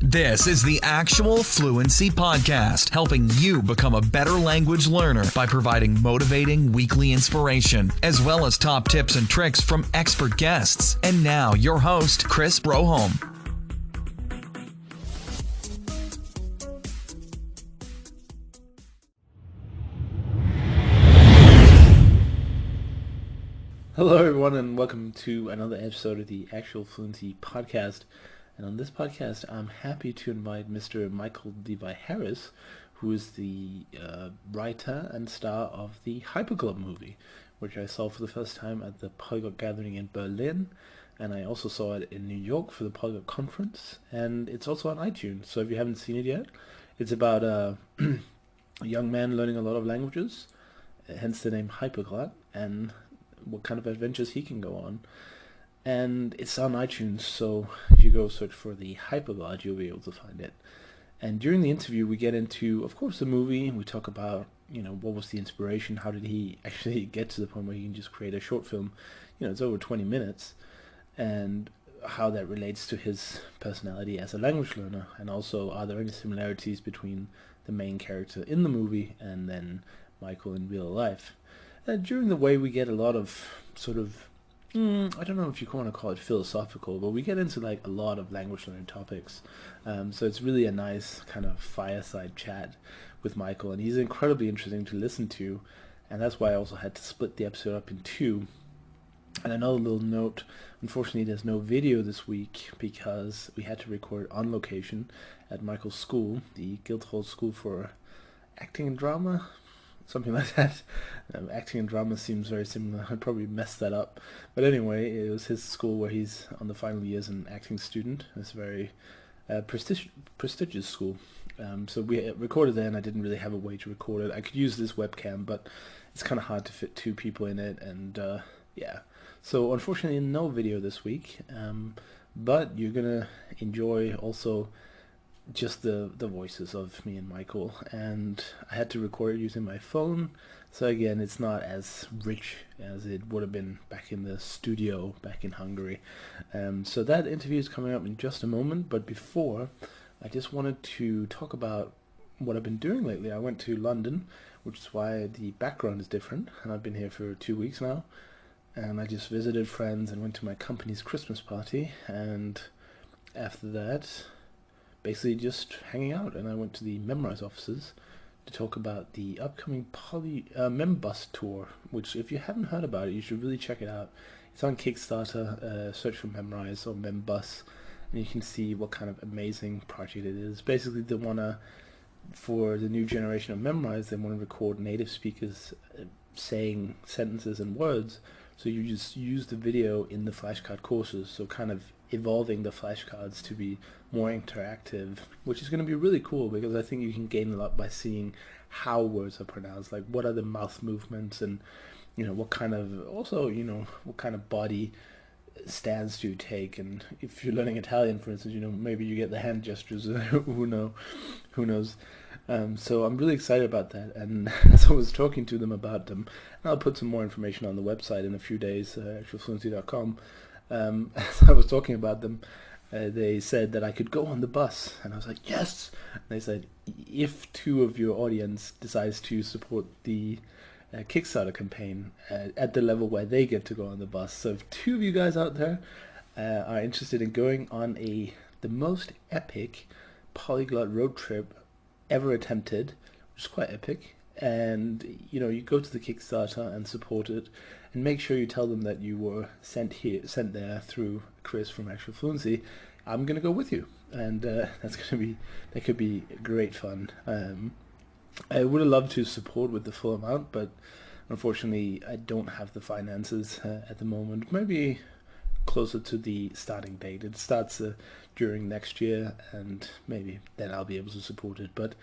This is the Actual Fluency Podcast, helping you become a better language learner by providing motivating weekly inspiration, as well as top tips and tricks from expert guests. And now, your host, Chris Broholm. Hello everyone, and welcome to another episode of the Actual Fluency Podcast. And on this podcast, I'm happy to invite Mr. Michael Levi-Harris, who is the writer and star of the Hyperglot movie, which I saw for the first time at the Polyglot Gathering in Berlin, and I also saw it in New York for the Polyglot Conference, and it's also on iTunes. So if you haven't seen it yet, it's about a young man learning a lot of languages, hence the name Hyperglot, and what kind of adventures he can go on. And it's on iTunes, so if you go search for the Hyperglot, you'll be able to find it. And during the interview, we get into, of course, the movie. We talk about, what was the inspiration? How did he actually get to the point where he can just create a short film? It's over 20 minutes. And how that relates to his personality as a language learner. And also, are there any similarities between the main character in the movie and then Michael in real life? During the way, we get a lot of sort of, I don't know if you want to call it philosophical, but we get into a lot of language learning topics. So it's really a nice kind of fireside chat with Michael, and he's incredibly interesting to listen to, and that's why I also had to split the episode up in two. And another little note, unfortunately there's no video this week because we had to record on location at Michael's school, the Guildhall School for Acting and Drama. Something like that. Acting and drama seems very similar. I'd probably messed that up. But anyway, it was his school where he's on the final year as an acting student. It's a very prestigious school. So we recorded there, and I didn't really have a way to record it. I could use this webcam, but it's kind of hard to fit two people in it. And yeah. So unfortunately, no video this week. But you're going to enjoy also just the voices of me and Michael, and I had to record it using my phone, so again it's not as rich as it would have been back in the studio back in Hungary. So that interview is coming up in just a moment, but before, I just wanted to talk about what I've been doing lately. I went to London, which is why the background is different, and I've been here for 2 weeks now, and I just visited friends and went to my company's Christmas party, and after that basically just hanging out, and I went to the Memrise offices to talk about the upcoming Membus tour, which if you haven't heard about it, you should really check it out. It's on Kickstarter, search for Memrise or Membus, and you can see what kind of amazing project it is. Basically, they want to, for the new generation of Memrise, they want to record native speakers saying sentences and words, so you just use the video in the flashcard courses, so kind of evolving the flashcards to be more interactive, which is going to be really cool because I think you can gain a lot by seeing how words are pronounced, like what are the mouth movements, and what kind of what kind of body stance do you take, and if you're learning Italian, for instance, maybe you get the hand gestures. who knows. So I'm really excited about that, and as I was talking to them about them, and I'll put some more information on the website in a few days, actualfluency.com. As I was talking about them, they said that I could go on the bus, and I was like, yes! And they said, if two of your audience decides to support the Kickstarter campaign at the level where they get to go on the bus, so if two of you guys out there are interested in going on the most epic polyglot road trip ever attempted, which is quite epic, and you go to the Kickstarter and support it, and make sure you tell them that you were sent there through Chris from Actual Fluency, I'm gonna go with you, and that could be great fun. I would have loved to support with the full amount, but unfortunately I don't have the finances at the moment. Maybe closer to the starting date. It starts during next year, and maybe then I'll be able to support it. But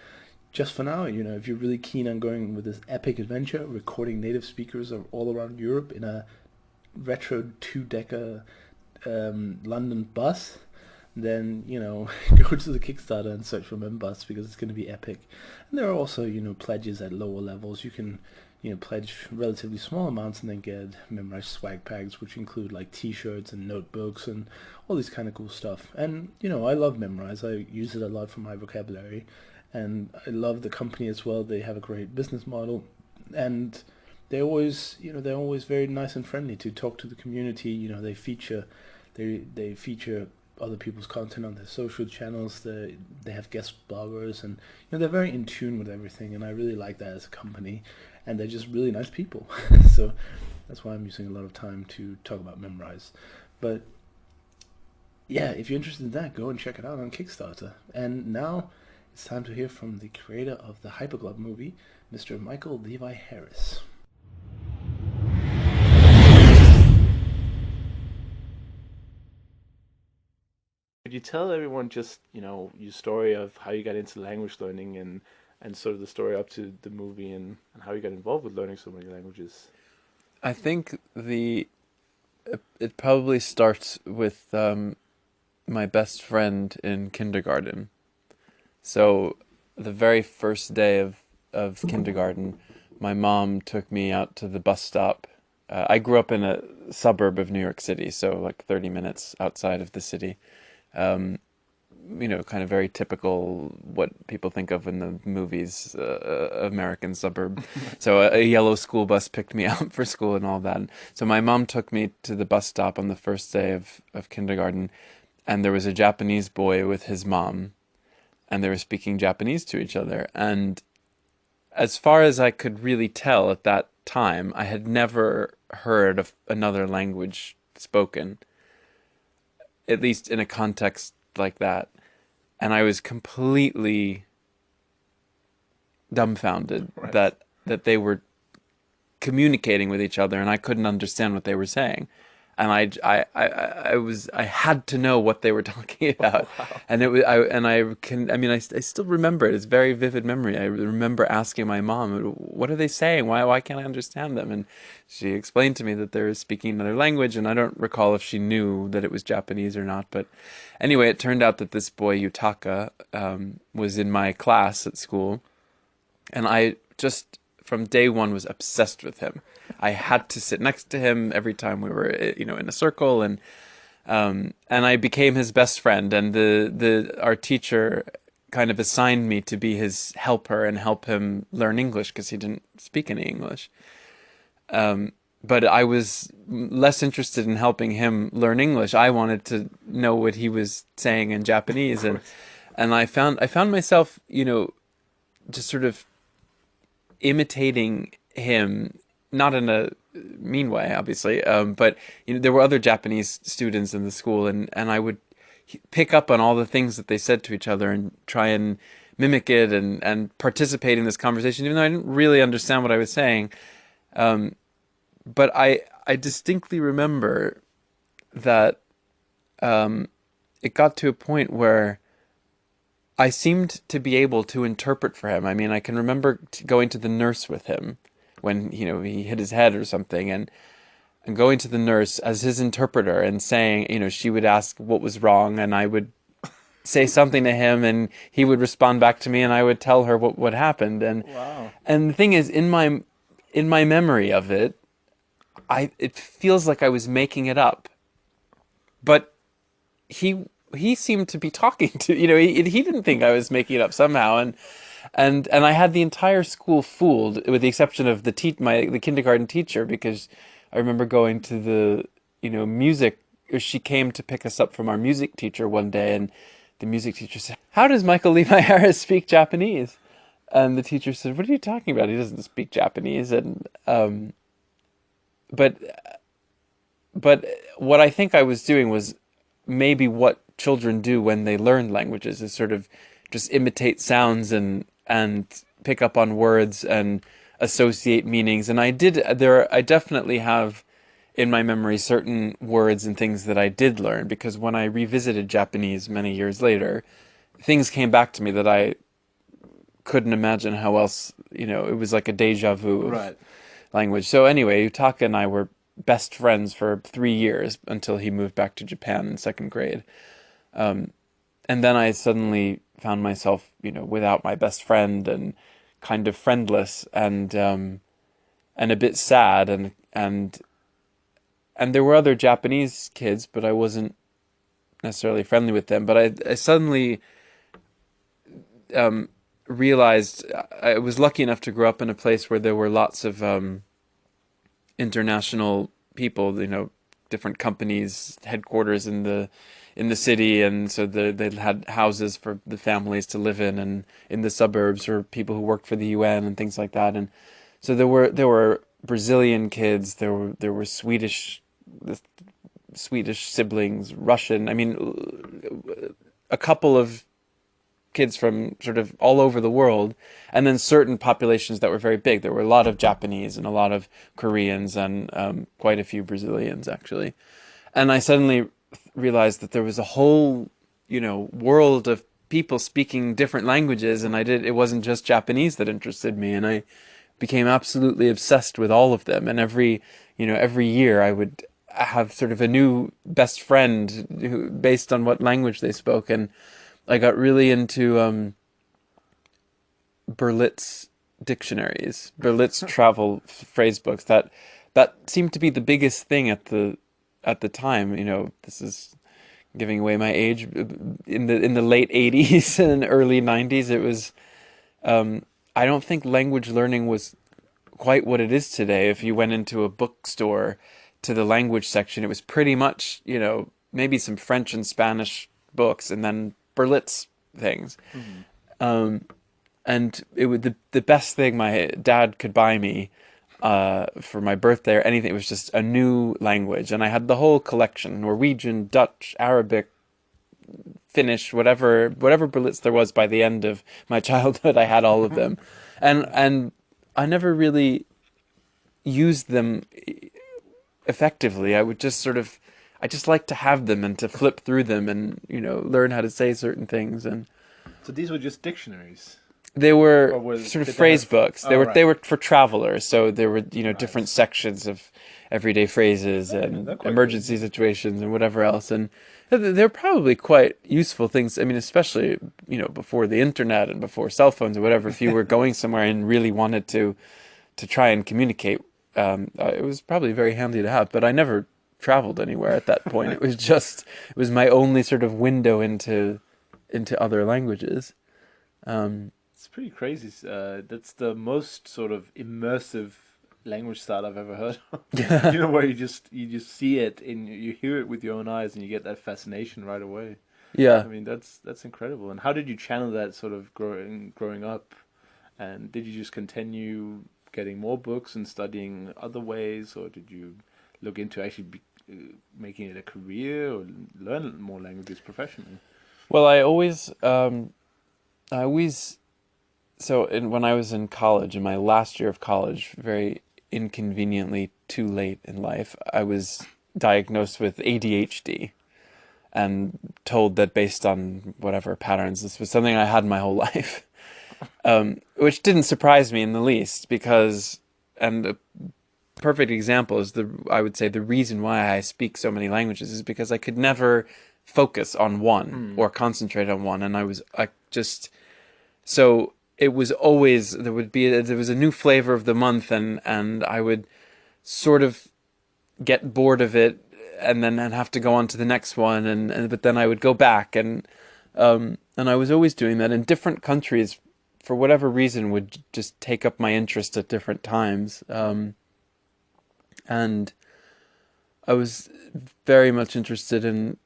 just for now, if you're really keen on going with this epic adventure, recording native speakers all around Europe in a retro two-decker London bus, then go to the Kickstarter and search for Membus, because it's going to be epic. And there are also pledges at lower levels. You can pledge relatively small amounts and then get memorized swag packs, which include like T-shirts and notebooks and all these kind of cool stuff. And I love Memrise. I use it a lot for my vocabulary, and I love the company as well. They have a great business model, and they're always very nice and friendly to talk to the community. They feature other people's content on their social channels. They have guest bloggers, and they're very in tune with everything, and I really like that as a company. And they're just really nice people. So that's why I'm using a lot of time to talk about Memrise. But yeah, if you're interested in that, go and check it out on Kickstarter. And now it's time to hear from the creator of the Hyperglot movie, Mr. Michael Levi-Harris. Could you tell everyone just, your story of how you got into language learning and sort of the story up to the movie and how you got involved with learning so many languages? I think it probably starts with my best friend in kindergarten. So the very first day of kindergarten, my mom took me out to the bus stop. I grew up in a suburb of New York City, so like 30 minutes outside of the city. Kind of very typical what people think of in the movies, American suburb. So a yellow school bus picked me up for school and all that. And so my mom took me to the bus stop on the first day of kindergarten, and there was a Japanese boy with his mom, and they were speaking Japanese to each other. And as far as I could really tell at that time, I had never heard of another language spoken, at least in a context like that. And I was completely dumbfounded Right. that they were communicating with each other and I couldn't understand what they were saying. And I had to know what they were talking about. Wow. And I still remember it. It's a very vivid memory. I remember asking my mom, what are they saying? Why can't I understand them? And she explained to me that they were speaking another language, and I don't recall if she knew that it was Japanese or not. But anyway, it turned out that this boy, Yutaka, was in my class at school, and I just, from day one, was obsessed with him. I had to sit next to him every time we were, in a circle, and I became his best friend. And our teacher kind of assigned me to be his helper and help him learn English because he didn't speak any English. But I was less interested in helping him learn English. I wanted to know what he was saying in Japanese, and I found myself, just sort of imitating him, not in a mean way, obviously, but there were other Japanese students in the school, and I would pick up on all the things that they said to each other and try and mimic it and participate in this conversation, even though I didn't really understand what I was saying. But I distinctly remember that it got to a point where I seemed to be able to interpret for him. I mean, I can remember going to the nurse with him when, he hit his head or something, and going to the nurse as his interpreter and saying, she would ask what was wrong, and I would say something to him, and he would respond back to me, and I would tell her what happened. And Wow. and the thing is, in my memory of it, it feels like I was making it up, but he seemed to be talking to, he didn't think I was making it up somehow, and I had the entire school fooled, with the exception of the kindergarten teacher, because I remember going to the music. She came to pick us up from our music teacher one day, and the music teacher said, "How does Michael Levi-Harris speak Japanese?" And the teacher said, "What are you talking about? He doesn't speak Japanese." And but what I think I was doing was maybe what children do when they learn languages, is sort of just imitate sounds and pick up on words and associate meanings. And I definitely have in my memory certain words and things that I did learn, because when I revisited Japanese many years later, things came back to me that I couldn't imagine how else, it was like a deja vu of language. So anyway, Utaka and I were best friends for 3 years until he moved back to Japan in second grade. And then I suddenly found myself, without my best friend and kind of friendless. And and a bit sad, and there were other Japanese kids, but I wasn't necessarily friendly with them. But I suddenly realized I was lucky enough to grow up in a place where there were lots of international people, different companies, headquarters in the city, and so they had houses for the families to live in, and in the suburbs for people who worked for the UN and things like that. And so there were Brazilian kids, there were Swedish siblings, Russian. I mean, a couple of kids from sort of all over the world, and then certain populations that were very big. There were a lot of Japanese and a lot of Koreans and quite a few Brazilians, actually. And I suddenly realized that there was a whole, world of people speaking different languages, and it wasn't just Japanese that interested me, and I became absolutely obsessed with all of them. And every year I would have sort of a new best friend based on what language they spoke, and I got really into Berlitz dictionaries, Berlitz travel phrase books. That seemed to be the biggest thing at the time. This is giving away my age. In the late '80s and early '90s, it was. I don't think language learning was quite what it is today. If you went into a bookstore to the language section, it was pretty much maybe some French and Spanish books, and then Berlitz things. And it was the best thing my dad could buy me for my birthday or anything. It was just a new language, and I had the whole collection: Norwegian, Dutch, Arabic, Finnish, whatever Berlitz there was. By the end of my childhood, I had all of them, and I never really used them effectively. I would just I just like to have them and to flip through them and learn how to say certain things. And So these were just dictionaries. they were Did sort of they phrase have- books. They Oh, were right. they were for travelers, so there were different sections of everyday phrases and they're quite emergency situations and whatever else. And they're probably quite useful things. I mean, especially before the internet and before cell phones or whatever. If you were going somewhere and really wanted to try and communicate, it was probably very handy to have. But I never traveled anywhere at that point. It was my only sort of window into other languages. It's pretty crazy. That's the most sort of immersive language style I've ever heard of. Where you just see it and you hear it with your own eyes and you get that fascination right away. Yeah. I mean, that's incredible. And how did you channel that sort of growing up? And did you just continue getting more books and studying other ways, or did you look into actually making it a career or learn more languages professionally? Well, when I was in college, in my last year of college, very inconveniently too late in life, I was diagnosed with ADHD and told that based on whatever patterns, this was something I had my whole life. Which didn't surprise me in the least and a perfect example is I would say the reason why I speak so many languages is because I could never focus on one or concentrate on one, and so it was always there was a new flavor of the month, and I would sort of get bored of it and then I'd have to go on to the next one, but then I would go back, and I was always doing that in different countries. For whatever reason, would just take up my interest at different times. And I was very much interested in,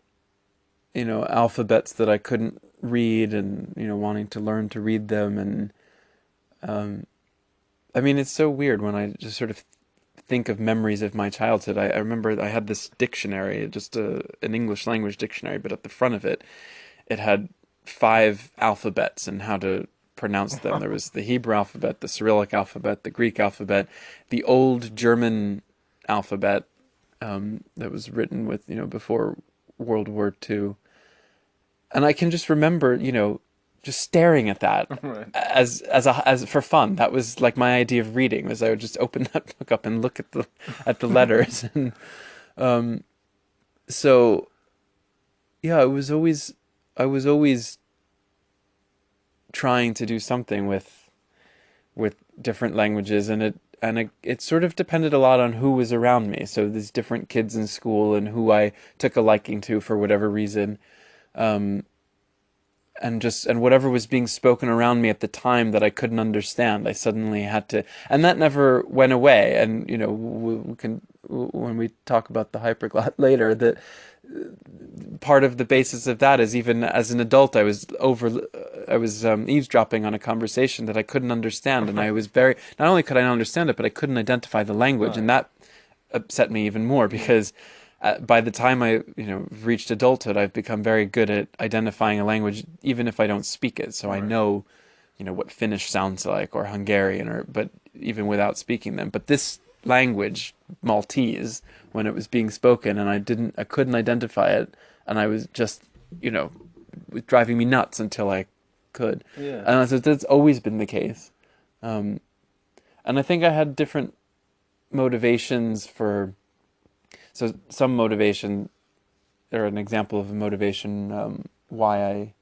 alphabets that I couldn't read and, wanting to learn to read them. And, I mean, it's so weird when I just sort of think of memories of my childhood. I remember I had this dictionary, just an English language dictionary, but at the front of it, it had 5 alphabets and how to pronounce them. There was the Hebrew alphabet, the Cyrillic alphabet, the Greek alphabet, the old German alphabet that was written with before World War II, and I can just remember just staring at that Right. as for fun. That was like my idea of reading, was I would just open that book up and look at the letters, and so yeah, I was always trying to do something with different languages, and it sort of depended a lot on who was around me. So there's different kids in school and who I took a liking to for whatever reason. And whatever was being spoken around me at the time that I couldn't understand, I suddenly had to, and that never went away. And we can, when we talk about the hyperglot later, that part of the basis of that is even as an adult, I was eavesdropping on a conversation that I couldn't understand, and I was not only could I not understand it, but I couldn't identify the language, and that upset me even more because. By the time I, reached adulthood, I've become very good at identifying a language, even if I don't speak it. So I know, what Finnish sounds like or Hungarian, but even without speaking them. But this language, Maltese, when it was being spoken, and I couldn't identify it, and I was just, it was driving me nuts until I could. Yeah. And so that's always been the case. And I think I had different motivations for. So some motivation, or an example of a motivation, why I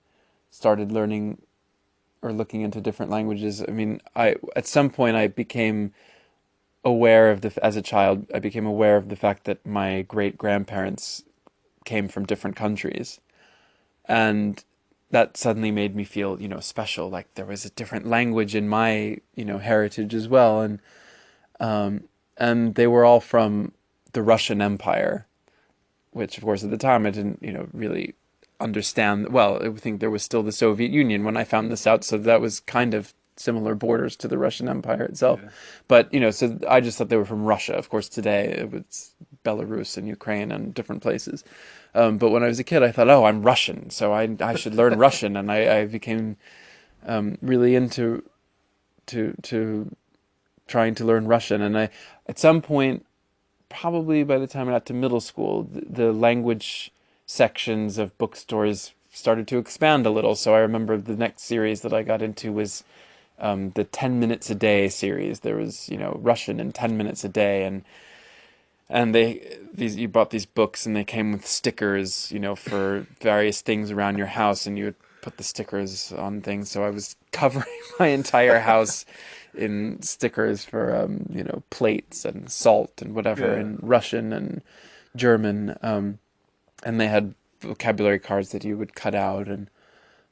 started learning or looking into different languages. I mean, at some point I became aware of as a child, I became aware of the fact that my great-grandparents came from different countries. And that suddenly made me feel, special, like there was a different language in my, heritage as well. And they were all from the Russian Empire, which of course at the time I didn't, really understand. Well, I think there was still the Soviet Union when I found this out, so that was kind of similar borders to the Russian Empire itself. Yeah. But, so I just thought they were from Russia. Of course, today it was Belarus and Ukraine and different places. But when I was a kid, I thought, oh, I'm Russian, so I should learn Russian, and I became really into trying to learn Russian. And at some point, probably by the time I got to middle school, the language sections of bookstores started to expand a little. So I remember the next series that I got into was the 10 minutes a day series. There was, Russian in 10 minutes a day, and you bought these books and they came with stickers, for various things around your house, and you would put the stickers on things. So I was covering my entire house in stickers for plates and salt and whatever, in Russian and German, and they had vocabulary cards that you would cut out, and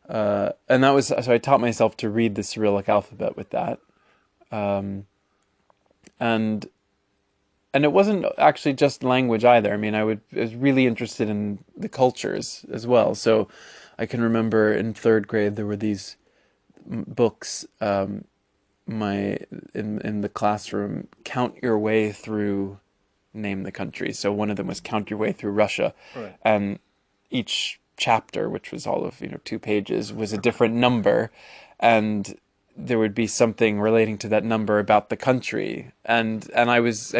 that was, so I taught myself to read the Cyrillic alphabet with that, and it wasn't actually just language either. I mean, I was really interested in the cultures as well. So I can remember in third grade there were these books. In the classroom, count your way through, name the country. So one of them was count your way through Russia, right. And each chapter, which was all of 2 pages, was a different number, and there would be something relating to that number about the country. And I was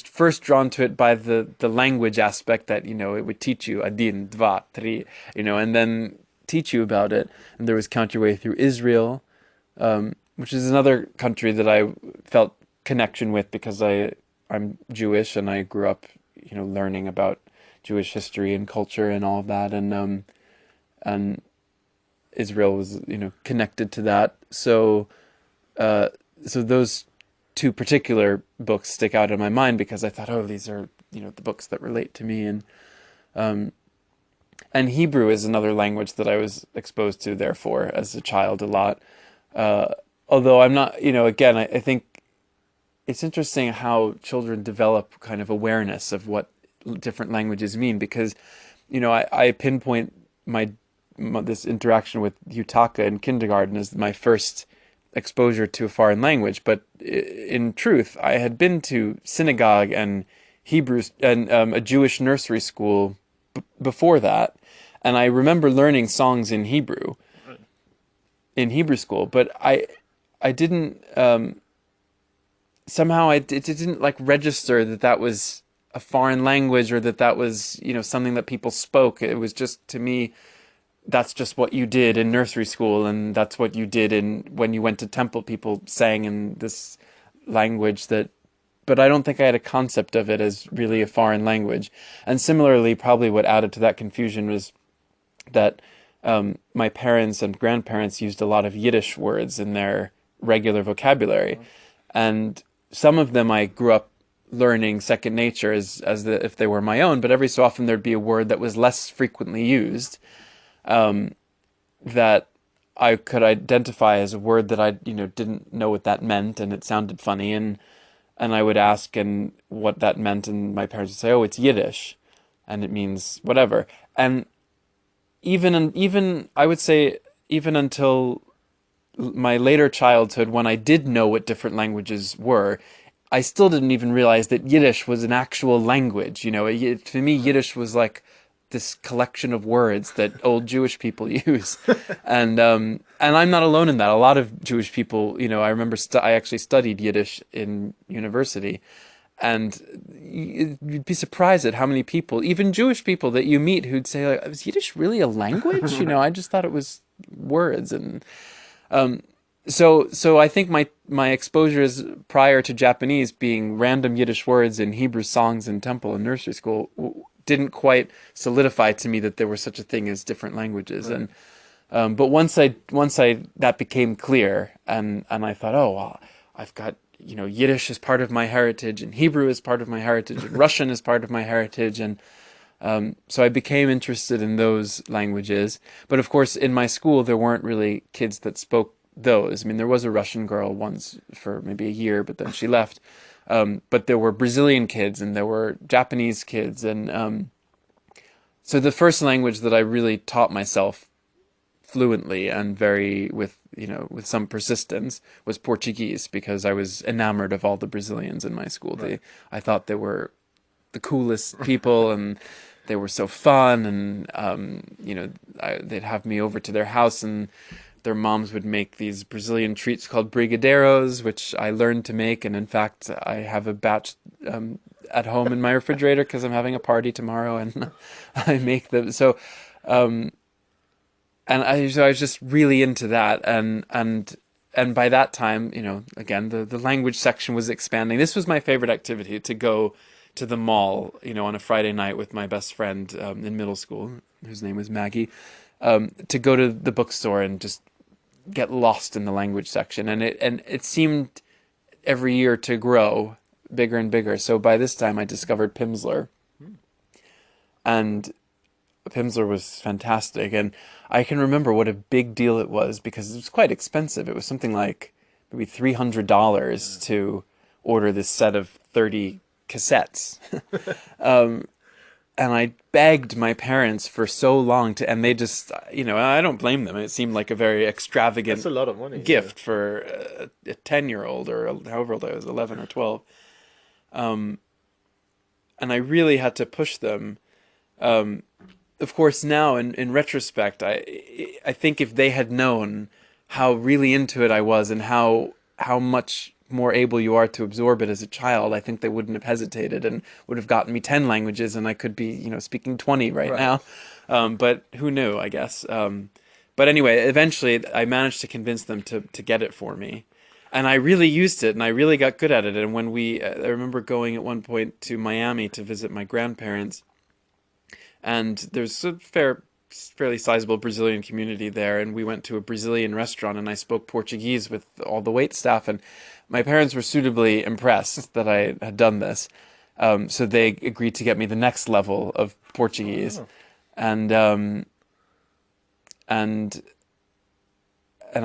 first drawn to it by the language aspect, that it would teach you один, два, три, and then teach you about it. And there was count your way through Israel, which is another country that I felt connection with because I'm Jewish, and I grew up, learning about Jewish history and culture and all of that, and Israel was, connected to that. So those 2 particular books stick out in my mind because I thought, oh, these are, the books that relate to me, and Hebrew is another language that I was exposed to, therefore, as a child a lot. Although I'm not, again, I think it's interesting how children develop kind of awareness of what different languages mean, because, I pinpoint this interaction with Yutaka in kindergarten as my first exposure to a foreign language. But in truth, I had been to synagogue and Hebrew and a Jewish nursery school before that, and I remember learning songs in Hebrew in Hebrew school, but I didn't somehow it didn't like register that was a foreign language, or that was something that people spoke. It was just, to me, that's just what you did in nursery school, and that's what you did when you went to temple. People sang in this language but I don't think I had a concept of it as really a foreign language. And similarly, probably what added to that confusion was that my parents and grandparents used a lot of Yiddish words in their regular vocabulary. And some of them I grew up learning second nature if they were my own, but every so often there'd be a word that was less frequently used, that I could identify as a word that I, didn't know what that meant, and it sounded funny, and I would ask and what that meant, and my parents would say, "Oh, it's Yiddish," and it means whatever. And even I would say even until my later childhood, when I did know what different languages were, I still didn't even realize that Yiddish was an actual language. To me, Yiddish was like this collection of words that old Jewish people use, and I'm not alone in that. A lot of Jewish people, I remember I actually studied Yiddish in university, and you'd be surprised at how many people, even Jewish people, that you meet who'd say, like, "Is Yiddish really a language?" I just thought it was words. And so I think my exposures prior to Japanese being random Yiddish words in Hebrew songs in temple and nursery school didn't quite solidify to me that there was such a thing as different languages. Right. And but once I that became clear, and I thought, oh, well, I've got, Yiddish is part of my heritage, and Hebrew is part of my heritage, and Russian is part of my heritage, and so I became interested in those languages. But of course, in my school, there weren't really kids that spoke those. I mean, there was a Russian girl once for maybe a year, but then she left. But there were Brazilian kids, and there were Japanese kids, and so the first language that I really taught myself fluently and with some persistence was Portuguese, because I was enamored of all the Brazilians in my school. Right. I thought they were the coolest people, and they were so fun, and they'd have me over to their house, and their moms would make these Brazilian treats called brigadeiros, which I learned to make, and in fact I have a batch at home in my refrigerator because I'm having a party tomorrow, and I make them. So I was just really into that, and by that time, again, the language section was expanding. This was my favorite activity, to go to the mall, on a Friday night with my best friend in middle school, whose name was Maggie, to go to the bookstore and just get lost in the language section. And it seemed every year to grow bigger and bigger. So by this time I discovered Pimsleur. And Pimsleur was fantastic. And I can remember what a big deal it was, because it was quite expensive. It was something like maybe $300 to order this set of 30 cassettes. And I begged my parents for so long and they just, I don't blame them. It seemed like a very extravagant That's a lot of money, gift for a 10-year-old, or however old I was, 11 or 12. And I really had to push them. Of course, now in retrospect, I think if they had known how really into it I was, and how much more able you are to absorb it as a child, I think they wouldn't have hesitated and would have gotten me 10 languages, and I could be, speaking 20 right now. But who knew, I guess. But anyway, eventually I managed to convince them to get it for me. And I really used it, and I really got good at it. And when I remember going at one point to Miami to visit my grandparents, and there's a fairly sizable Brazilian community there, and we went to a Brazilian restaurant, and I spoke Portuguese with all the wait staff, and my parents were suitably impressed that I had done this, so they agreed to get me the next level of Portuguese. And I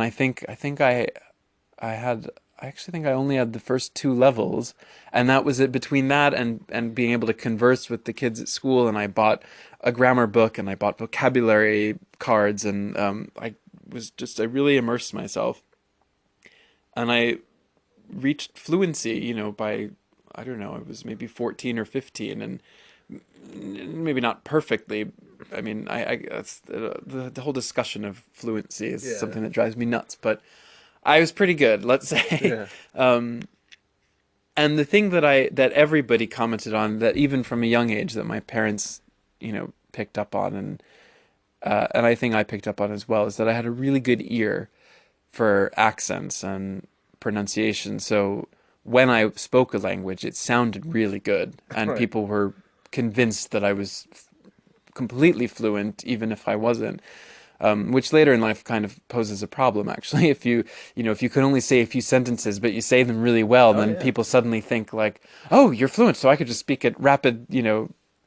think I actually think I only had the first 2 levels, and that was it. Between that and being able to converse with the kids at school, and I bought a grammar book, and I bought vocabulary cards, and I really immersed myself, and I reached fluency, by, I don't know, it was maybe 14 or 15, and maybe not perfectly. I mean, that's the whole discussion of fluency is something that drives me nuts, but I was pretty good, let's say. And the thing that everybody commented on, that even from a young age, that my parents, picked up on, and I think I picked up on as well, is that I had a really good ear for accents and pronunciation. So when I spoke a language, it sounded really good, and people were convinced that I was completely fluent, even if I wasn't. which later in life kind of poses a problem, actually. If if you can only say a few sentences, but you say them really well, then people suddenly think like, oh, you're fluent, so I could just speak at rapid,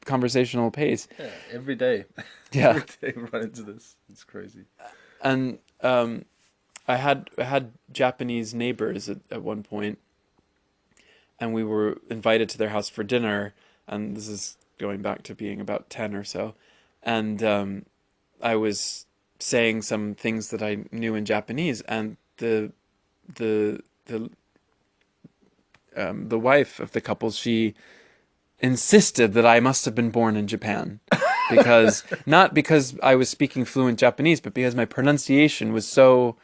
conversational pace. Yeah, every day. Yeah. Every day we run into this. It's crazy. And I had Japanese neighbors at one point, and we were invited to their house for dinner, and this is going back to being about 10 or so, and I was saying some things that I knew in Japanese, and the wife of the couple, she insisted that I must have been born in Japan, because not because I was speaking fluent Japanese, but because my pronunciation was so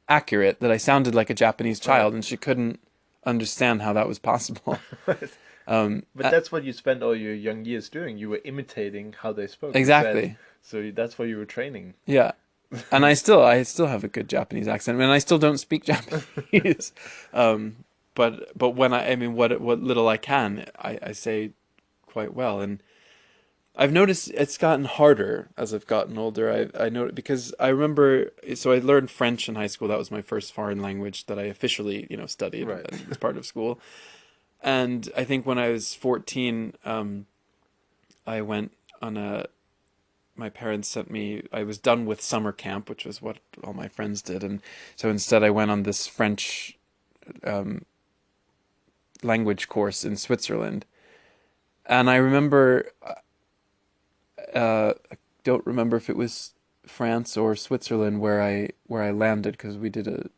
accurate that I sounded like a Japanese child, and she couldn't understand how that was possible. But that's what you spent all your young years doing. You were imitating how they spoke. Exactly. So that's what you were training. Yeah. And I still have a good Japanese accent, and I still don't speak Japanese. But what little I can, I say quite well. And I've noticed it's gotten harder as I've gotten older. I know, because I remember, so I learned French in high school. That was my first foreign language that I officially, studied as part of school. And I think when I was 14, I went on my parents sent me, I was done with summer camp, which was what all my friends did. And so instead I went on this French language course in Switzerland. And I remember, I don't remember if it was France or Switzerland where I landed, because we did a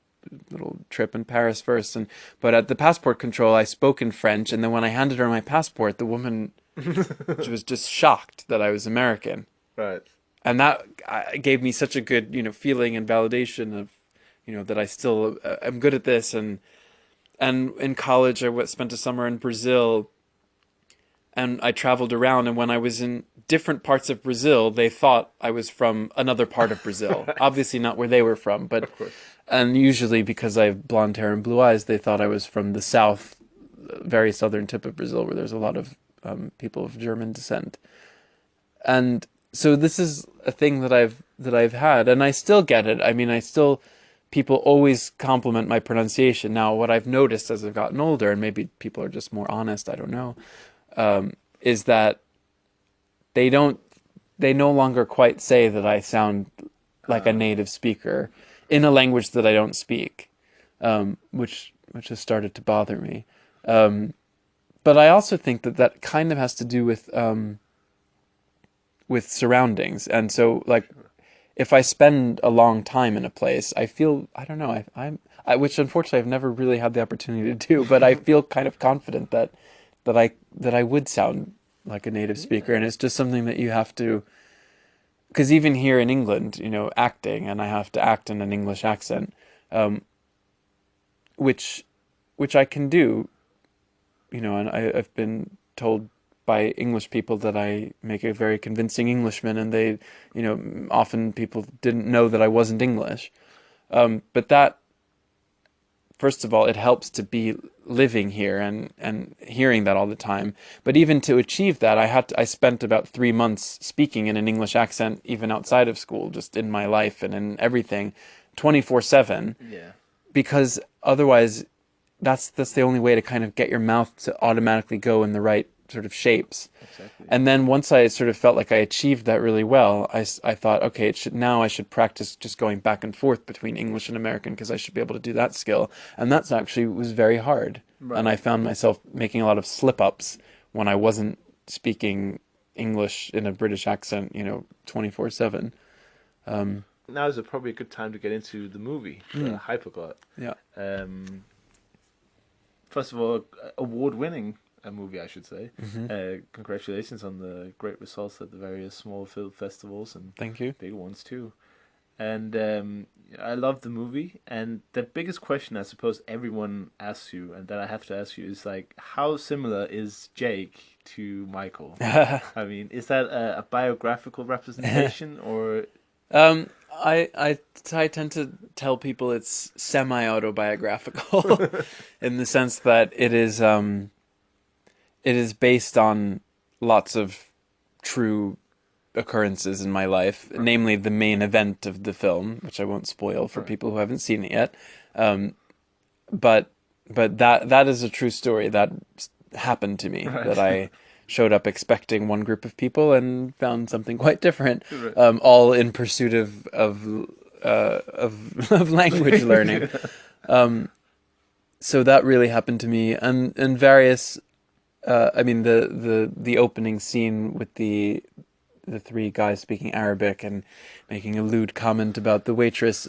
little trip in Paris first. But at the passport control, I spoke in French, and then when I handed her my passport, the woman was just shocked that I was American. Right. And that gave me such a good, feeling and validation of, that I still am good at this. And in college, I spent a summer in Brazil, and I traveled around. And when I was in different parts of Brazil, they thought I was from another part of Brazil. Obviously not where they were from, but of course. And usually because I have blonde hair and blue eyes, they thought I was from the south, very southern tip of Brazil, where there's a lot of people of German descent. And so this is a thing that I've had, and I still get it. I mean, people always compliment my pronunciation. Now, what I've noticed as I've gotten older, and maybe people are just more honest, I don't know, is that they no longer quite say that I sound like a native speaker in a language that I don't speak, which has started to bother me. But I also think that kind of has to do with surroundings. And so, like, if I spend a long time in a place, I feel, I don't know, which unfortunately I've never really had the opportunity to do, but I feel kind of confident that I would sound like a native speaker. And it's just something that you have to, because even here in England, acting, and I have to act in an English accent, which I can do, and I've been told by English people that I make a very convincing Englishman, and they, often people didn't know that I wasn't English. But that, first of all, it helps to be living here and hearing that all the time. But even to achieve that, I spent about 3 months speaking in an English accent, even outside of school, just in my life and in everything, 24/7. Yeah. Because otherwise, that's the only way to kind of get your mouth to automatically go in the right sort of shapes. Exactly. And then once I sort of felt like I achieved that really well, I thought, okay, I should practice just going back and forth between English and American, because I should be able to do that skill. And that's actually was very hard. Right. And I found myself making a lot of slip-ups when I wasn't speaking English in a British accent, 24/7. Now is probably a good time to get into the movie, Hyperglot. Yeah. First of all, award-winning movie, I should say. Mm-hmm. Congratulations on the great results at the various small film festivals and thank you, big ones too. And I love the movie. And the biggest question I suppose everyone asks you, and that I have to ask you, is like, how similar is Jake to Michael? I mean, is that a biographical representation or? I tend to tell people it's semi-autobiographical in the sense that it is based on lots of true occurrences in my life, namely the main event of the film, which I won't spoil for people who haven't seen it yet. But that is a true story that happened to me. That I showed up expecting one group of people and found something quite different. All in pursuit of language learning. So that really happened to me, and various. I mean, the opening scene with the three guys speaking Arabic and making a lewd comment about the waitress.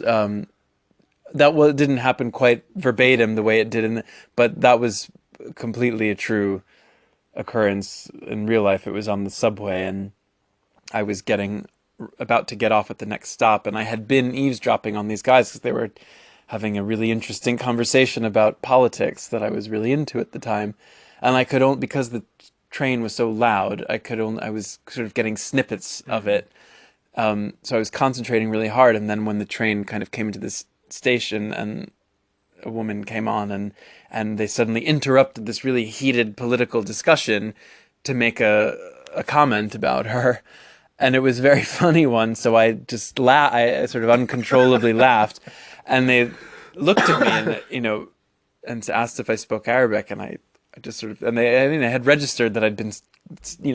That didn't happen quite verbatim the way it did but that was completely a true occurrence in real life. It was on the subway, and I was about to get off at the next stop, and I had been eavesdropping on these guys because they were having a really interesting conversation about politics that I was really into at the time. And I could only, because the train was so loud, I was sort of getting snippets of it. So I was concentrating really hard. And then when the train kind of came into this station and a woman came on and they suddenly interrupted this really heated political discussion to make a comment about her. And it was a very funny one. So I just I sort of uncontrollably laughed. And they looked at me and, and asked if I spoke Arabic. And I just sort of, and they had registered that I'd been,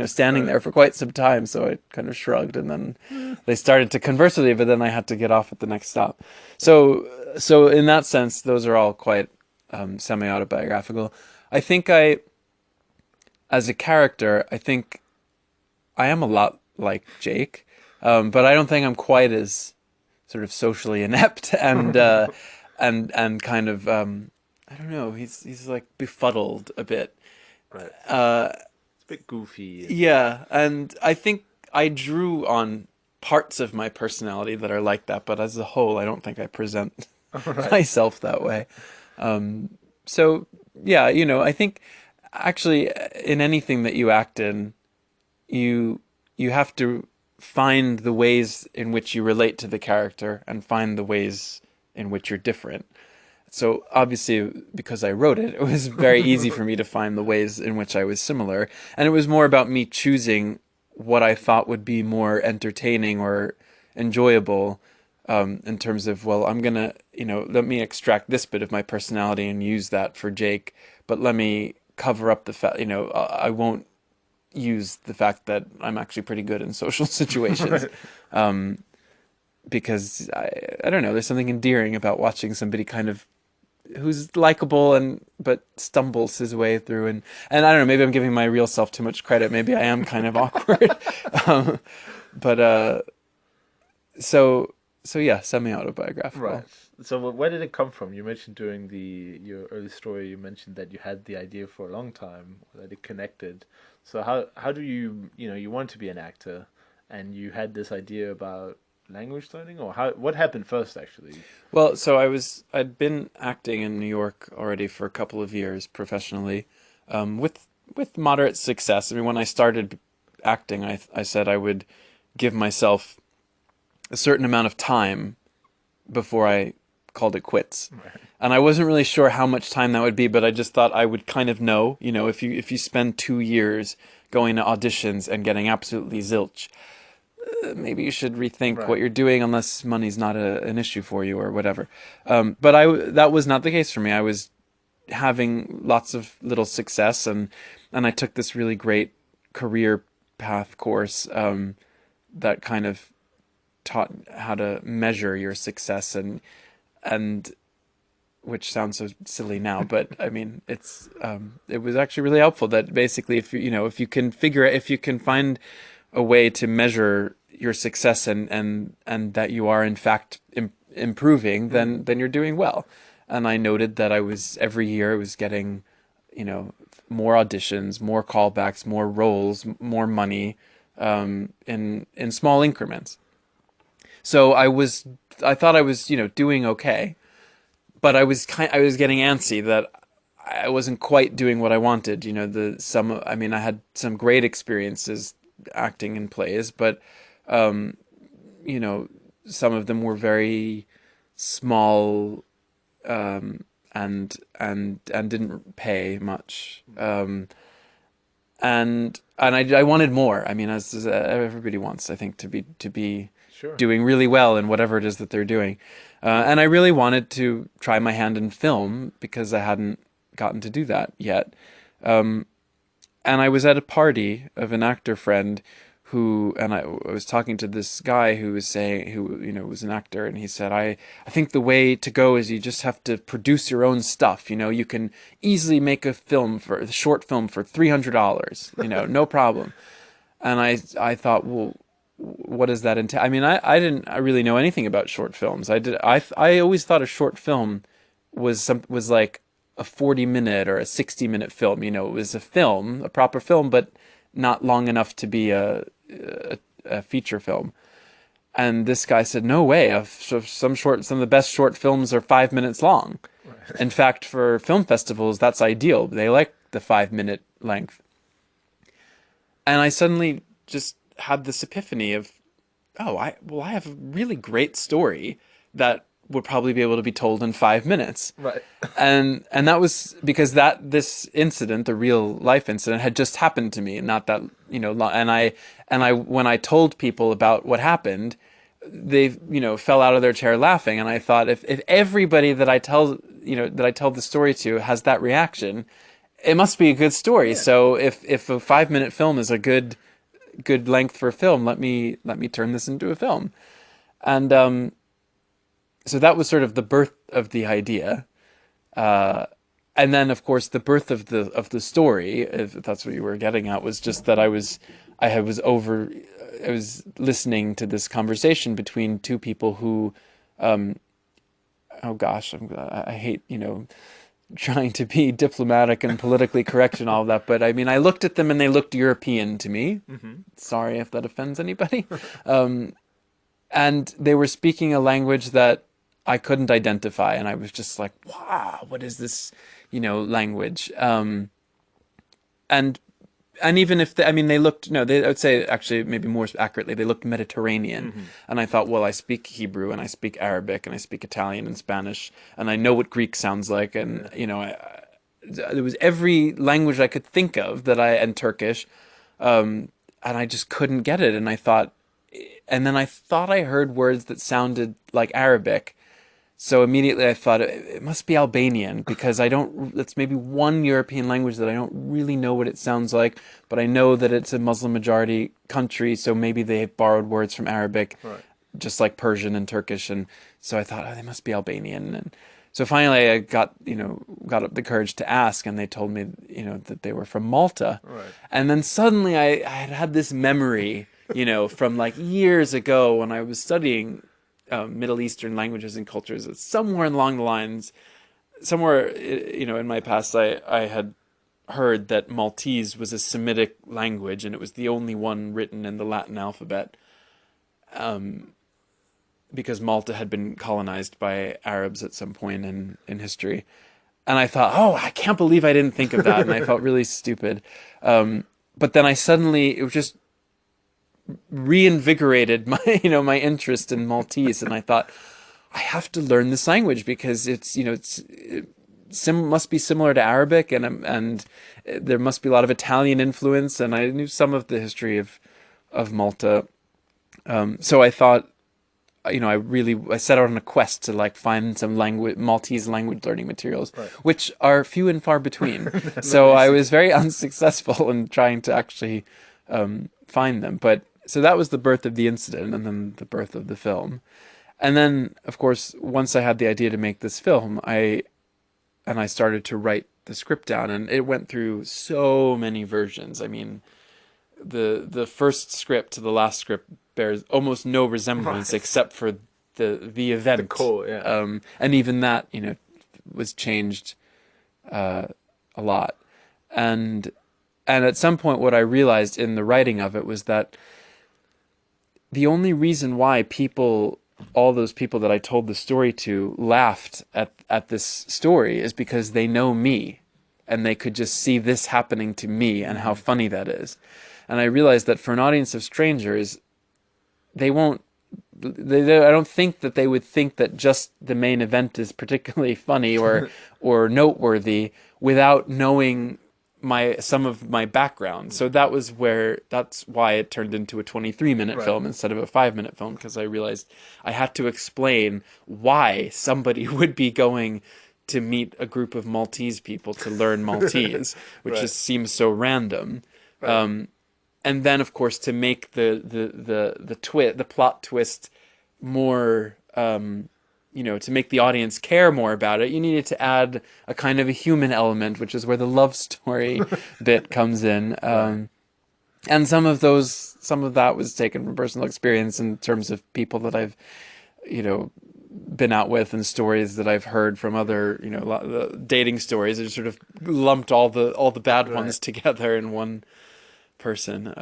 standing there for quite some time. So I kind of shrugged, and then they started to converse with me, but then I had to get off at the next stop. So in that sense, those are all quite semi-autobiographical. I think as a character, I think I am a lot like Jake, but I don't think I'm quite as sort of socially inept and kind of, I don't know. He's like befuddled a bit. Right. It's a bit goofy. Yeah, and I think I drew on parts of my personality that are like that, but as a whole, I don't think I present myself that way. So yeah, I think actually in anything that you act in, you have to find the ways in which you relate to the character and find the ways in which you're different. So obviously, because I wrote it, it was very easy for me to find the ways in which I was similar. And it was more about me choosing what I thought would be more entertaining or enjoyable, in terms of, well, I'm going to, let me extract this bit of my personality and use that for Jake, but let me cover up the fact, I won't use the fact that I'm actually pretty good in social situations. Because I don't know, there's something endearing about watching somebody kind of who's likable but stumbles his way through, and I don't know, maybe I'm giving my real self too much credit. Maybe I am kind of awkward. So yeah, semi-autobiographical. Right. So where did it come from? You mentioned during your early story, you mentioned that you had the idea for a long time, that it connected. So how do you you want to be an actor, and you had this idea about language learning, or what happened first actually? Well, so I'd been acting in New York already for a couple of years professionally, with moderate success. I mean, when I started acting, I said I would give myself a certain amount of time before I called it quits. Right. And I wasn't really sure how much time that would be, but I just thought I would kind of know, if you spend 2 years going to auditions and getting absolutely zilch, maybe you should rethink what you're doing, unless money's not an issue for you or whatever. But that was not the case for me. I was having lots of little success, and I took this really great career path course that kind of taught how to measure your success, and which sounds so silly now, but I mean, it was actually really helpful. That basically, if you can find a way to measure your success and that you are in fact improving, then you're doing well. And I noted that every year I was getting, more auditions, more callbacks, more roles, more money, in small increments. So I thought I was, doing okay, but I was getting antsy that I wasn't quite doing what I wanted. I had some great experiences acting in plays, but some of them were very small, and didn't pay much, I wanted more. I mean, as everybody wants, I think, to be Sure. doing really well in whatever it is that they're doing. And I really wanted to try my hand in film because I hadn't gotten to do that yet. And I was at a party of an actor friend and I was talking to this guy who was saying, who, was an actor, and he said, I think the way to go is you just have to produce your own stuff. You can easily make a short film for $300, no problem. And I thought, well, what does that entail? I mean, I didn't really know anything about short films. I always thought a short film was like a 40-minute or a 60-minute film. It was a proper film, but not long enough to be a feature film. And this guy said, no way. Some of the best short films are 5 minutes long. Right. In fact, for film festivals, that's ideal. They like the 5-minute length. And I suddenly just had this epiphany of, I have a really great story that would probably be able to be told in 5 minutes. Right. And that was because this incident, the real life incident, had just happened to me, not that, and I when I told people about what happened, they, fell out of their chair laughing. And I thought, if everybody that I tell the story to has that reaction, it must be a good story. Yeah. So if a 5-minute film is a good length for a film, let me turn this into a film. And so that was sort of the birth of the idea, and then of course the birth of the story, if that's what you were getting at, was just that I was listening to this conversation between two people who, oh gosh, I hate trying to be diplomatic and politically correct and all of that, but I mean, I looked at them and they looked European to me. Mm-hmm. Sorry if that offends anybody. And they were speaking a language that I couldn't identify, and I was just like, wow, what is this, language? And even if they looked, I would say actually maybe more accurately, they looked Mediterranean. Mm-hmm. And I thought, well, I speak Hebrew and I speak Arabic and I speak Italian and Spanish, and I know what Greek sounds like. And, there was every language I could think of and Turkish. And I just couldn't get it. And then I thought I heard words that sounded like Arabic. So immediately I thought it must be Albanian, because it's maybe one European language that I don't really know what it sounds like, but I know that it's a Muslim majority country, so maybe they borrowed words from Arabic, right, just like Persian and Turkish. And so I thought, they must be Albanian. And so finally I got up the courage to ask, and they told me, that they were from Malta. Right. And then suddenly I had this memory, from like years ago when I was studying Middle Eastern languages and cultures. Somewhere along the lines, in my past, I had heard that Maltese was a Semitic language, and it was the only one written in the Latin alphabet, because Malta had been colonized by Arabs at some point in history. And I thought, I can't believe I didn't think of that, and I felt really stupid. But then it was just reinvigorated my interest in Maltese, and I thought, I have to learn this language because it must be similar to Arabic, and there must be a lot of Italian influence, and I knew some of the history of Malta. So I thought, I set out on a quest to find some Maltese language learning materials, right, which are few and far between. So I was very unsuccessful in trying to actually find them. But so that was the birth of the incident, and then the birth of the film. And then, of course, once I had the idea to make this film, I started to write the script down, and it went through so many versions. I mean, the first script to the last script bears almost no resemblance, right, except for the event. The core, yeah. And even that, was changed a lot. And at some point, what I realized in the writing of it was that the only reason why all those people that I told the story to laughed at this story is because they know me, and they could just see this happening to me and how funny that is. And I realized that for an audience of strangers, I don't think that they would think that just the main event is particularly funny or noteworthy without knowing some of my background. So that's why it turned into a 23-minute film instead of a 5-minute film, because I realized I had to explain why somebody would be going to meet a group of Maltese people to learn Maltese, which just seems so random. And then, of course, to make the plot twist more, to make the audience care more about it, you needed to add a kind of a human element, which is where the love story bit comes in. And some of that was taken from personal experience in terms of people that I've, been out with, and stories that I've heard from other, dating stories. I just sort of lumped all the bad ones together in one person.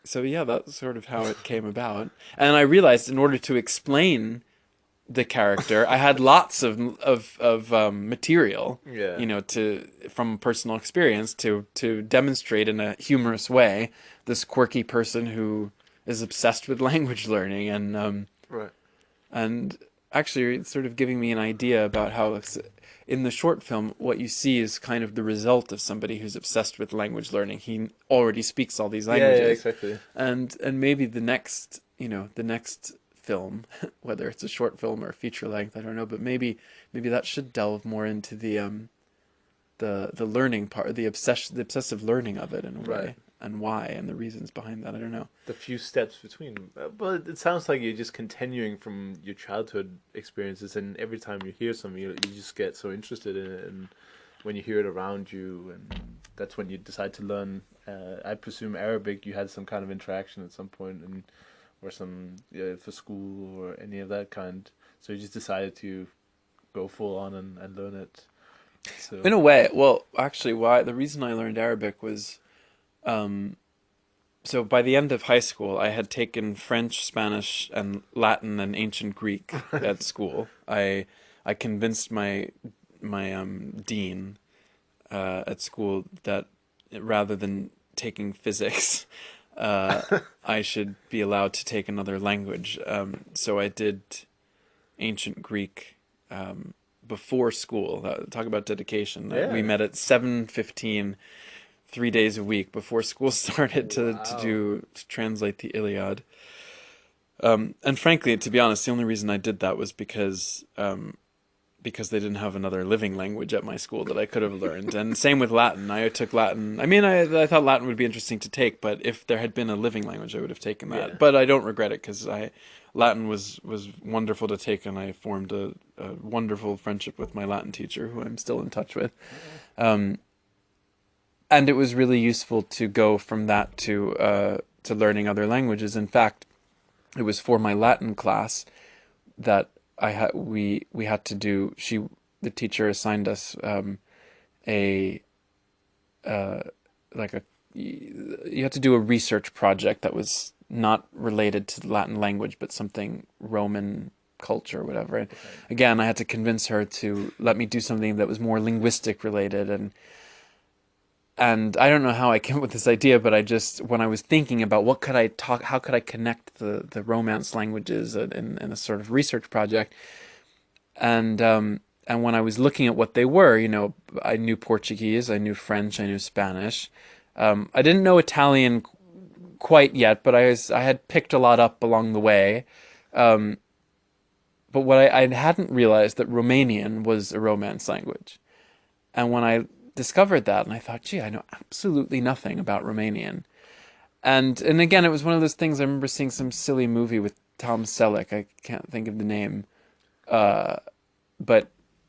So yeah, that's sort of how it came about. And I realized in order to explain the character, I had lots of material, from personal experience to demonstrate in a humorous way this quirky person who is obsessed with language learning, and actually it's sort of giving me an idea about how in the short film, what you see is kind of the result of somebody who's obsessed with language learning. He already speaks all these languages. Yeah, exactly. And maybe the next film, whether it's a short film or a feature length, I don't know, but maybe that should delve more into the learning part, the obsessive learning of it in a way, and why, and the reasons behind that. I don't know. The few steps between, but it sounds like you're just continuing from your childhood experiences, and every time you hear something, you just get so interested in it, and when you hear it around you, and that's when you decide to learn. I presume Arabic, you had some kind of interaction at some point, or some for school or any of that kind. So you just decided to go full on and learn it. So. In a way, well, actually, the reason I learned Arabic was. So by the end of high school, I had taken French, Spanish, and Latin and ancient Greek at school. I convinced my dean at school that rather than taking physics, I should be allowed to take another language. So I did ancient Greek before school. Talk about dedication. Yeah. We met at 7:15. 3 days a week before school started to translate the Iliad. And frankly, to be honest, the only reason I did that was because they didn't have another living language at my school that I could have learned. And same with Latin. I took Latin. I mean, I thought Latin would be interesting to take, but if there had been a living language, I would have taken that. Yeah. But I don't regret it, because Latin was wonderful to take, and I formed a wonderful friendship with my Latin teacher, who I'm still in touch with. And it was really useful to go from that to learning other languages. In fact, it was for my Latin class that we had to do. The teacher assigned us you had to do a research project that was not related to the Latin language, but something Roman culture or whatever. And again, I had to convince her to let me do something that was more linguistic related, and I don't know how I came up with this idea, but when I was thinking about how could I connect the Romance languages in a sort of research project, and when I was looking at what they were, I knew Portuguese, I knew French, I knew Spanish. I didn't know Italian quite yet, but I had picked a lot up along the way. But what I hadn't realized that Romanian was a Romance language, and when I discovered that, and I thought, gee, I know absolutely nothing about Romanian. And again, it was one of those things. I remember seeing some silly movie with Tom Selleck. I can't think of the name. But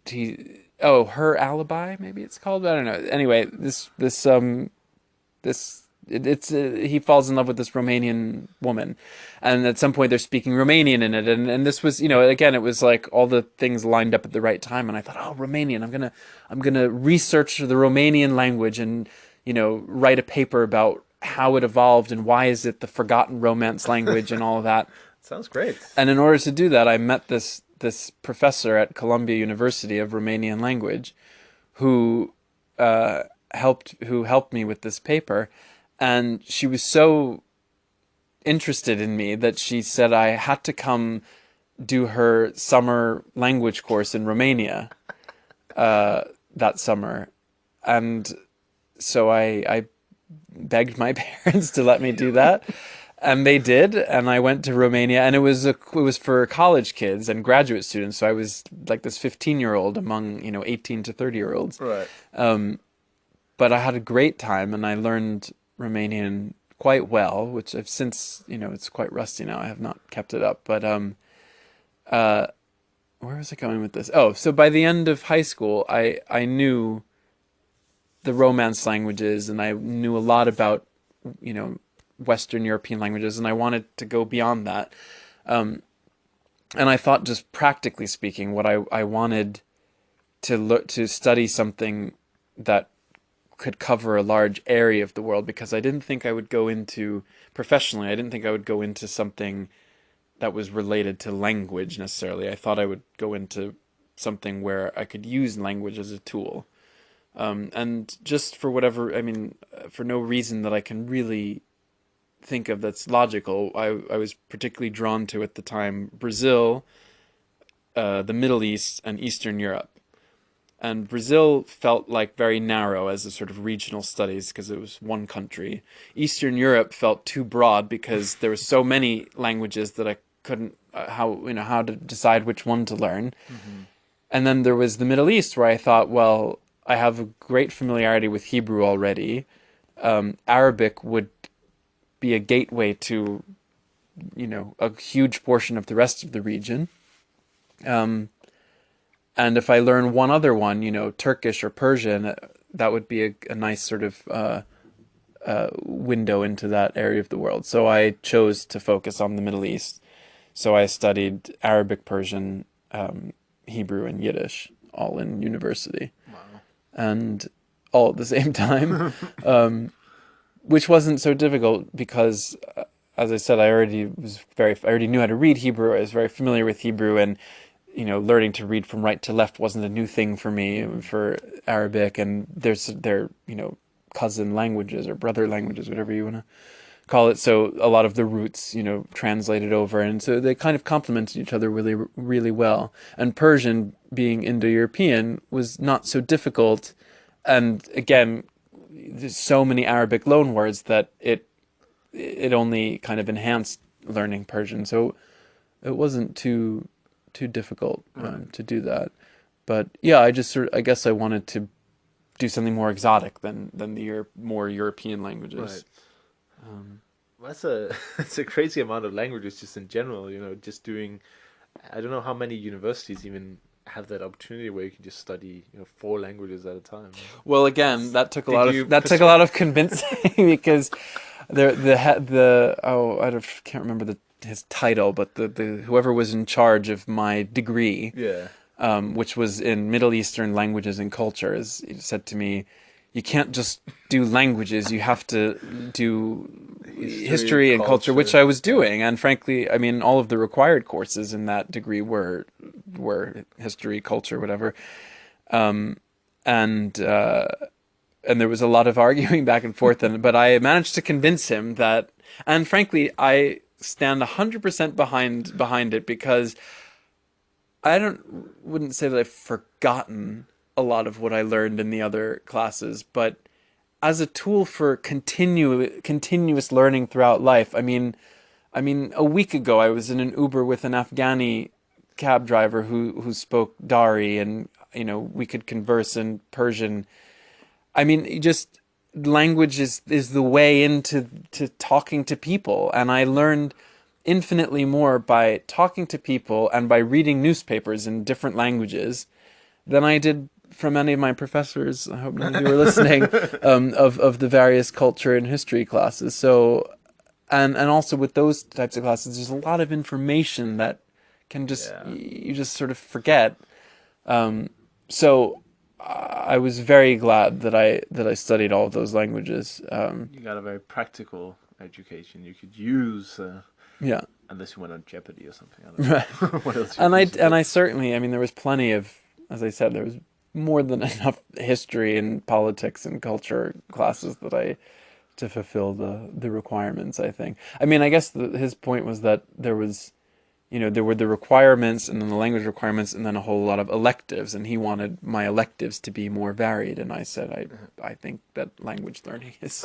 Her Alibi, maybe it's called. I don't know. Anyway, he falls in love with this Romanian woman, and at some point they're speaking Romanian in it, and this was, again, it was like all the things lined up at the right time, and I thought, Romanian, I'm gonna research the Romanian language and write a paper about how it evolved and why is it the forgotten Romance language and all of that. Sounds great. And in order to do that, I met this professor at Columbia University of Romanian language, who helped me with this paper. And she was so interested in me that she said I had to come do her summer language course in Romania that summer. and so I begged my parents to let me do that, and they did. And I went to Romania, and it was for college kids and graduate students. So I was like this 15-year-old among 18 to 30-year-olds. Right. But I had a great time, and I learned Romanian quite well, which I've since, it's quite rusty now. I have not kept it up. But where was I going with this? Oh, so by the end of high school, I knew the Romance languages, and I knew a lot about, Western European languages, and I wanted to go beyond that. And I thought, just practically speaking, what I wanted to study something that could cover a large area of the world, because I didn't think I would go into, professionally, I didn't think I would go into something that was related to language necessarily. I thought I would go into something where I could use language as a tool. And just for whatever, for no reason that I can really think of that's logical, I was particularly drawn to, at the time, Brazil, the Middle East, and Eastern Europe. And Brazil felt like very narrow as a sort of regional studies, because it was one country. Eastern Europe felt too broad, because there were so many languages that I couldn't how to decide which one to learn. Mm-hmm. And then there was the Middle East, where I thought, well, I have a great familiarity with Hebrew already. Arabic would be a gateway to, a huge portion of the rest of the region. And if I learn one other one, Turkish or Persian, that would be a nice sort of window into that area of the world. So I chose to focus on the Middle East. So I studied Arabic, Persian, Hebrew, and Yiddish, all in university. Wow. And all at the same time, which wasn't so difficult, because, as I said, I already knew how to read Hebrew. I was very familiar with Hebrew, and learning to read from right to left wasn't a new thing for me. For Arabic, and their cousin languages or brother languages, whatever you want to call it. So a lot of the roots, translated over, and so they kind of complemented each other really, really well. And Persian, being Indo-European, was not so difficult. And again, there's so many Arabic loanwords that it only kind of enhanced learning Persian. So it wasn't too difficult to do that. But yeah, I guess I wanted to do something more exotic than the more European languages. Right. That's a crazy amount of languages just in general. Just doing, I don't know how many universities even have that opportunity where you can just study 4 languages at a time. Well, again, that took a lot of convincing, because I can't remember his title, but the whoever was in charge of my degree, which was in Middle Eastern languages and cultures, said to me, "You can't just do languages; you have to do history and culture," which I was doing. And frankly, all of the required courses in that degree were history, culture, whatever. And there was a lot of arguing back and forth, but I managed to convince him that, and frankly, I stand 100% behind it, because I wouldn't say that I've forgotten a lot of what I learned in the other classes, but as a tool for continuous learning throughout life. I mean, a week ago I was in an Uber with an Afghani cab driver who spoke Dari, and we could converse in Persian. Just language is the way into talking to people, and I learned infinitely more by talking to people and by reading newspapers in different languages than I did from any of my professors. I hope none of you are listening, of the various culture and history classes. So, and also with those types of classes, there's a lot of information that can you just sort of forget. So I was very glad that I studied all of those languages. You got a very practical education. You could use. Yeah. Unless you went on Jeopardy or something. I don't know. Right. What else? I certainly. There was plenty of, as I said, there was more than enough history and politics and culture classes to fulfill the requirements, I think. I guess his point was that there was, there were the requirements and then the language requirements and then a whole lot of electives, and he wanted my electives to be more varied, and I said I think that language learning is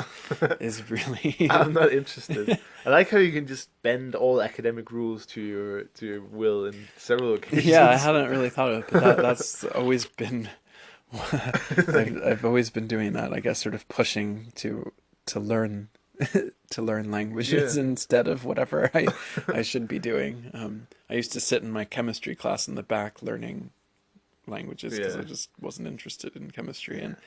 really I'm not interested. I like how you can just bend all academic rules to your will in several occasions. Yeah, I hadn't really thought of it, but that's always been I've always been doing that, I guess, sort of pushing to learn to learn languages instead of whatever I should be doing. I used to sit in my chemistry class in the back learning languages because I just wasn't interested in chemistry, and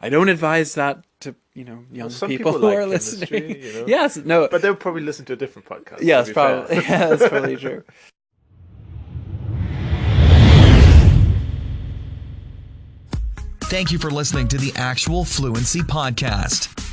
I don't advise that to young people who like are listening. Yes, no, but they'll probably listen to a different podcast. Yes, probably. Yeah, that's probably true. Thank you for listening to the Actual Fluency Podcast.